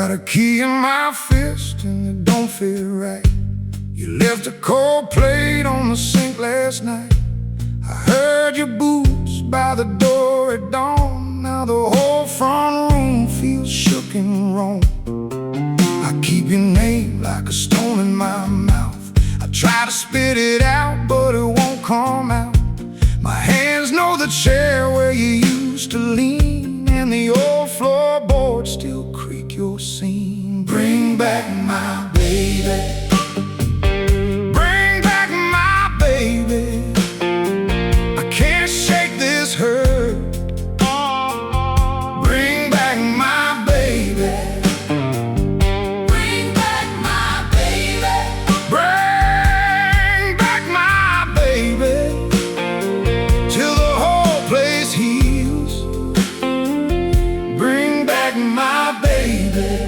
Got a key in my fist and it don't feel right. You left a cold plate on the sink last night. I heard your boots by the door at dawn. Now the whole front room feels shook and wrong. I keep your name like a stone in my mouth. I try to spit it out, but it won't come out. My hands know the chair where you used to lean, and the old floorboards still creak your seam. Bring back my baby. Bring back my baby. I can't shake this hurt. Bring back my baby. Bring back my baby. Bring back my baby. Till the whole place heals. Bring back my baby.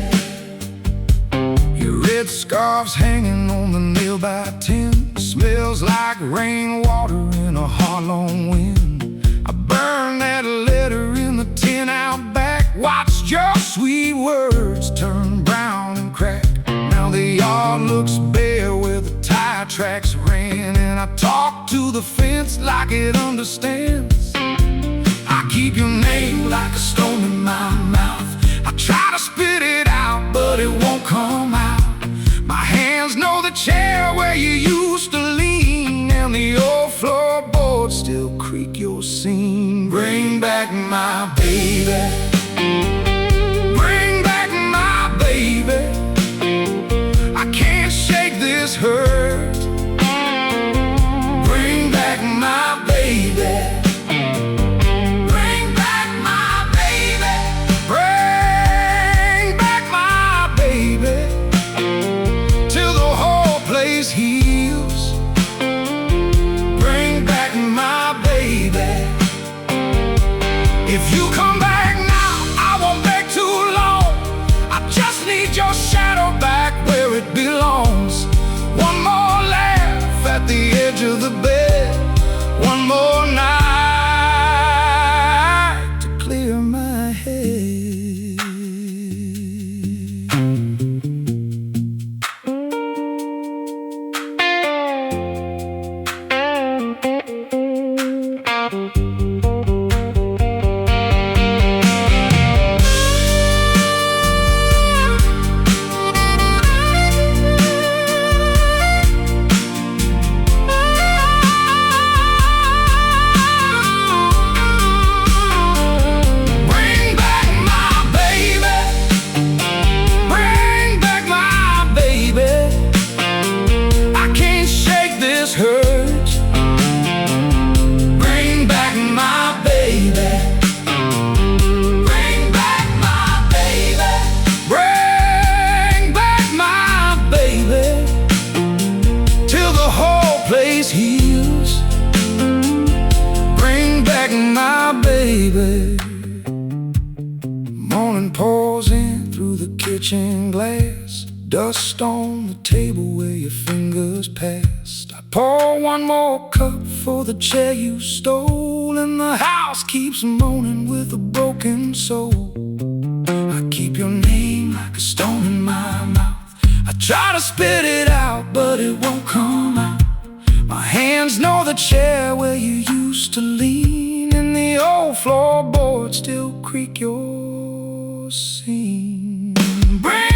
Your red scarf's hanging on the nail by 10. Smells like rainwater in a hot long wind. I burned that letter in the tin out back. Watched your sweet words turn brown and crack. Now the yard looks bare where the tire tracks ran, and I talk to the fence like it understands. I keep your name like a stone in my mouth. I try to spit it out, but it won't come out. My hands know the chair where you used to lean, and the old floorboards still creak your seam. Bring back my baby. Bring back my baby. I can't shake this hurt. Bring back my baby. Bring back my baby. Bring back my baby. Till the whole place heals. Bring back my baby. If you come back now, I won't beg too long. I just need your shadow back where it belongs. One more laugh at the edge of the bed. One more night to clear my head. Hurt. Bring back my baby. Bring back my baby. Bring back my baby. Till the whole place heals. Bring back my baby. Morning pours in through the kitchen glass. Dust on the table where your fingers passed. I pour one more cup for the chair you stole, and the house keeps moaning with a broken soul. I keep your name like a stone in my mouth. I try to spit it out, but it won't come out. My hands know the chair where you used to lean, and the old floorboards still creak your seam. Bring